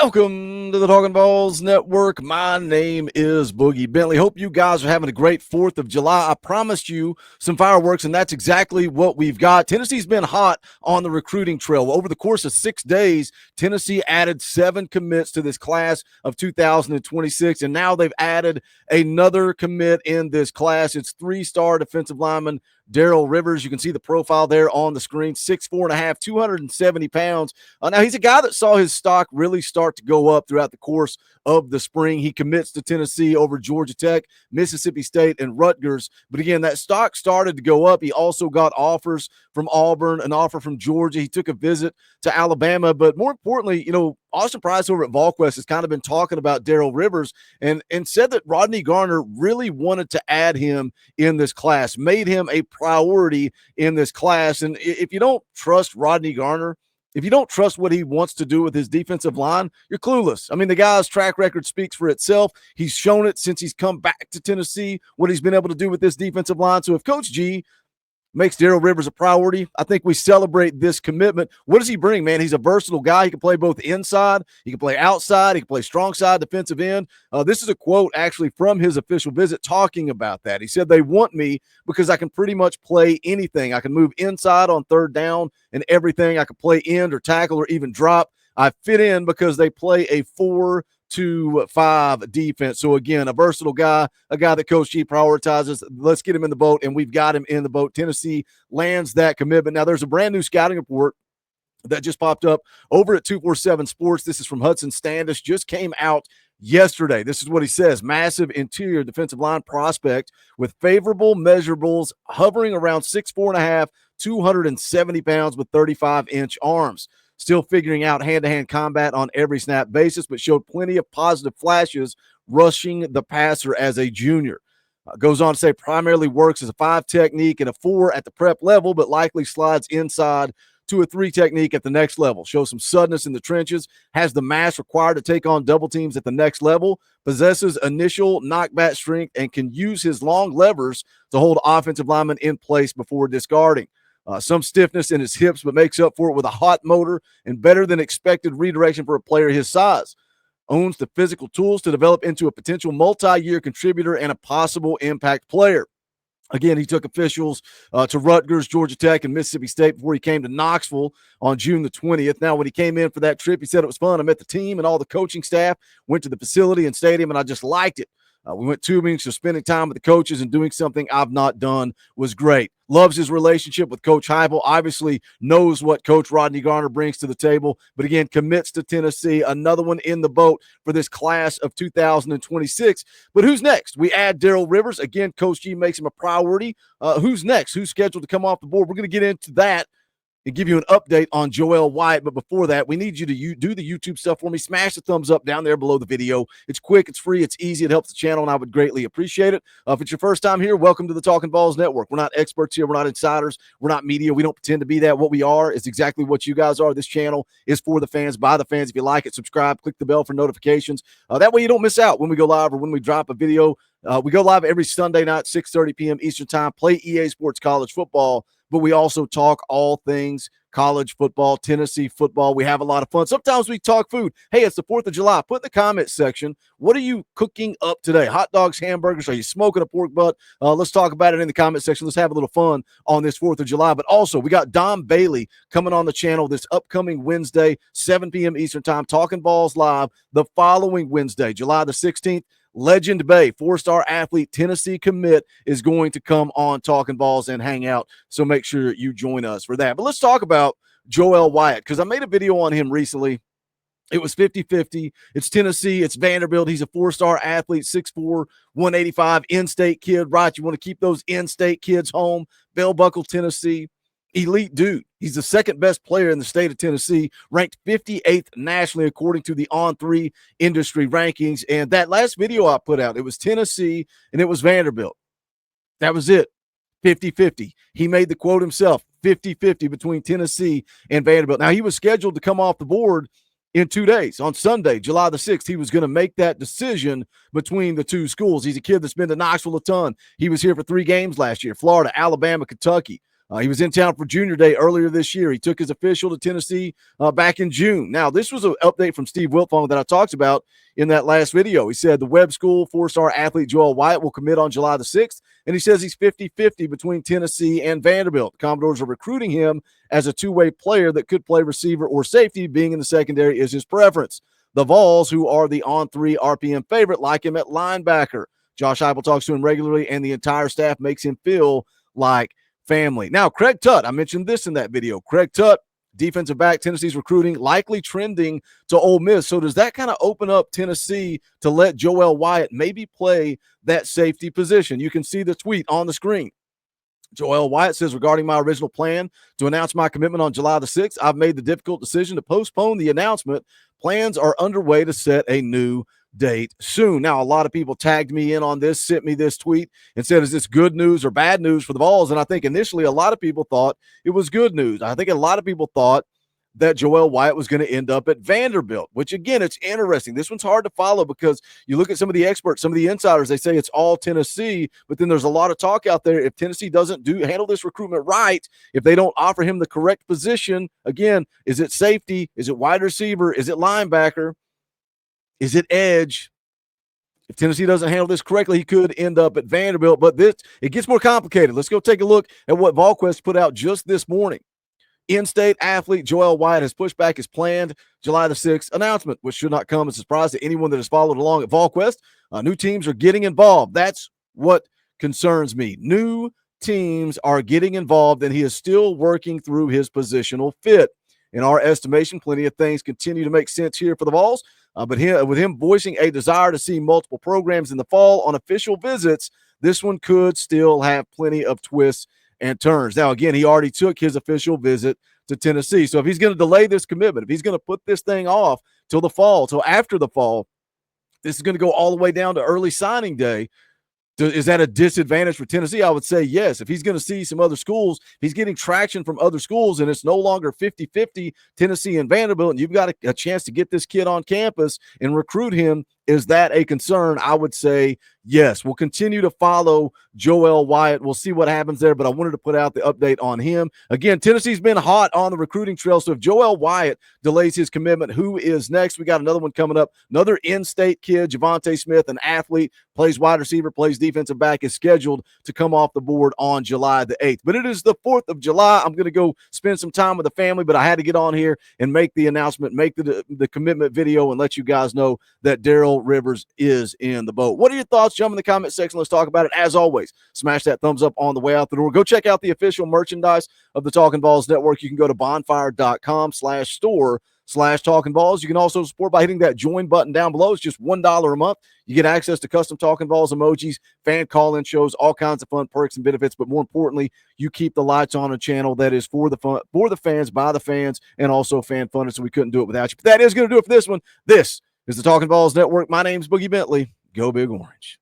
Welcome to the Talkin VAWLS Network. My name is Boogie Bentley. Hope you guys are having a great 4th of July. I promised you some fireworks, and that's exactly what we've got. Tennessee's been hot on the recruiting trail. Over the course of 6 days, Tennessee added 7 commits to this class of 2026, and now they've added another commit in this class. It's 3-star defensive lineman Daryl Rivers. You can see the profile there on the screen, 6'4.5", 270 pounds. Now, he's a guy that saw his stock really start to go up throughout the course of the spring. He commits to Tennessee over Georgia Tech, Mississippi State, and Rutgers. But again, that stock started to go up. He also got offers from Auburn, an offer from Georgia. He took a visit to Alabama. But more importantly, Austin Price over at VolQuest has kind of been talking about Daryl Rivers and said that Rodney Garner really wanted to add him in this class, made him a priority in this class. And if you don't trust Rodney Garner, if you don't trust what he wants to do with his defensive line, you're clueless. I mean, the guy's track record speaks for itself. He's shown it since he's come back to Tennessee, what he's been able to do with this defensive line. So if Coach G makes Daryl Rivers a priority, I think we celebrate this commitment. What does he bring, man? He's a versatile guy. He can play both inside, he can play outside, he can play strong side, defensive end. This is a quote actually from his official visit talking about that. He said, "They want me because I can pretty much play anything. I can move inside on third down and everything. I can play end or tackle or even drop. I fit in because they play a 4-2-5 defense." So again, a versatile guy, a guy that Coach G prioritizes. Let's get him in the boat, and we've got him in the boat. Tennessee lands that commitment. Now, there's a brand new scouting report that just popped up over at 247 Sports. This is from Hudson Standish, just came out yesterday. This is what he says: massive interior defensive line prospect with favorable measurables, hovering around 6'4.5", 270 pounds with 35-inch arms. Still figuring out hand-to-hand combat on every snap basis, but showed plenty of positive flashes rushing the passer as a junior. Goes on to say primarily works as a 5 technique and a 4 at the prep level, but likely slides inside to a 3 technique at the next level. Shows some suddenness in the trenches, has the mass required to take on double teams at the next level, possesses initial knockback strength, and can use his long levers to hold offensive linemen in place before discarding. Some stiffness in his hips, but makes up for it with a hot motor and better than expected redirection for a player his size. Owns the physical tools to develop into a potential multi-year contributor and a possible impact player. Again, he took officials to Rutgers, Georgia Tech, and Mississippi State before he came to Knoxville on June the 20th. Now, when he came in for that trip, he said it was fun. I met the team and all the coaching staff, went to the facility and stadium, and I just liked it. We went tubing, so spending time with the coaches and doing something I've not done was great. Loves his relationship with Coach Heupel. Obviously knows what Coach Rodney Garner brings to the table. But again, commits to Tennessee. Another one in the boat for this class of 2026. But who's next? We add Daryl Rivers. Again, Coach G makes him a priority. Who's next? Who's scheduled to come off the board? We're going to get into that and give you an update on Joel Wyatt. But before that, we need you to do the YouTube stuff for me. Smash the thumbs up down there below the video. It's quick, it's free, it's easy. It helps the channel, and I would greatly appreciate it. If it's your first time here, welcome to the Talkin VAWLS Network. We're not experts here. We're not insiders. We're not media. We don't pretend to be that. What we are is exactly what you guys are. This channel is for the fans, by the fans. If you like it, subscribe, click the bell for notifications. That way you don't miss out when we go live or when we drop a video. We go live every Sunday night, 6:30 p.m. Eastern Time, play EA Sports College Football, but we also talk all things college football, Tennessee football. We have a lot of fun. Sometimes we talk food. Hey, it's the 4th of July. Put in the comment section, what are you cooking up today? Hot dogs, hamburgers? Are you smoking a pork butt? Let's talk about it in the comment section. Let's have a little fun on this 4th of July. But also, we got Dom Bailey coming on the channel this upcoming Wednesday, 7 p.m. Eastern Time, Talkin VAWLS Live the following Wednesday, July the 16th. Legend Bay, 4-star athlete, Tennessee commit, is going to come on Talkin VAWLS and hang out. So make sure you join us for that. But let's talk about Joel Wyatt, because I made a video on him recently. It was 50-50. It's Tennessee. It's Vanderbilt. He's a 4-star athlete, 6'4", 185, in-state kid, right? You want to keep those in-state kids home. Bell Buckle, Tennessee. Elite dude. He's the second best player in the state of Tennessee, ranked 58th nationally according to the On3 industry rankings. And that last video I put out, it was Tennessee and it was Vanderbilt. That was it. 50-50. He made the quote himself, 50-50 between Tennessee and Vanderbilt. Now, he was scheduled to come off the board in 2 days. On Sunday, July the 6th, he was going to make that decision between the two schools. He's a kid that's been to Knoxville a ton. He was here for 3 games last year: Florida, Alabama, Kentucky. He was in town for Junior Day earlier this year. He took his official to Tennessee back in June. Now, this was an update from Steve Wiltfong that I talked about in that last video. He said the Webb School 4-star athlete Joel Wyatt will commit on July the 6th, and he says he's 50-50 between Tennessee and Vanderbilt. The Commodores are recruiting him as a two-way player that could play receiver or safety. Being in the secondary is his preference. The Vols, who are the on-3 RPM favorite, like him at linebacker. Josh Heupel talks to him regularly, and the entire staff makes him feel like family. Now, Craig Tutt, I mentioned this in that video. Craig Tutt, defensive back, Tennessee's recruiting, likely trending to Ole Miss. So does that kind of open up Tennessee to let Joel Wyatt maybe play that safety position? You can see the tweet on the screen. Joel Wyatt says, regarding my original plan to announce my commitment on July the 6th, I've made the difficult decision to postpone the announcement. Plans are underway to set a new date soon. Now, a lot of people tagged me in on this, sent me this tweet and said, is this good news or bad news for the Vols? And I think initially a lot of people thought it was good news. I think a lot of people thought that Joel Wyatt was going to end up at Vanderbilt, which, again, it's interesting. This one's hard to follow because you look at some of the experts, some of the insiders, they say it's all Tennessee, but then there's a lot of talk out there. If Tennessee doesn't handle this recruitment right, if they don't offer him the correct position, again, is it safety? Is it wide receiver? Is it linebacker? Is it edge? If Tennessee doesn't handle this correctly, he could end up at Vanderbilt, but it gets more complicated. Let's go take a look at what VolQuest put out just this morning. In-state athlete Joel Wyatt has pushed back his planned July the 6th announcement, which should not come as a surprise to anyone that has followed along at VolQuest. New teams are getting involved. That's what concerns me. New teams are getting involved, and he is still working through his positional fit. In our estimation, plenty of things continue to make sense here for the Vols, but with him voicing a desire to see multiple programs in the fall on official visits, this one could still have plenty of twists and turns. Now, again, he already took his official visit to Tennessee. So if he's going to delay this commitment, if he's going to put this thing off till the fall, till after the fall, this is going to go all the way down to early signing day. Is that a disadvantage for Tennessee? I would say yes. If he's going to see some other schools, if he's getting traction from other schools, and it's no longer 50-50 Tennessee and Vanderbilt, and you've got a chance to get this kid on campus and recruit him, is that a concern? I would say yes. We'll continue to follow Joel Wyatt. We'll see what happens there, but I wanted to put out the update on him. Again, Tennessee's been hot on the recruiting trail, so if Joel Wyatt delays his commitment, who is next? We got another one coming up. Another in-state kid, Javonte Smith, an athlete, plays wide receiver, plays defensive back, is scheduled to come off the board on July the 8th. But it is the 4th of July. I'm going to go spend some time with the family, but I had to get on here and make the announcement, make the commitment video, and let you guys know that Daryl Rivers is in the boat. What are your thoughts? Jump in the comment section. Let's talk about it. As always, smash that thumbs up on the way out the door. Go check out the official merchandise of the Talkin VAWLS Network. You can go to bonfire.com/store/Talkin VAWLS. You can also support by hitting that join button down below. It's just $1 a month. You get access to custom Talkin VAWLS emojis, fan call-in shows, all kinds of fun perks and benefits. But more importantly, you keep the lights on a channel that is for the fun, for the fans, by the fans, and also fan funded. So we couldn't do it without you. But that is going to do it for this one. This is the Talkin VAWLS Network. My name's Boogie Bentley. Go Big Orange.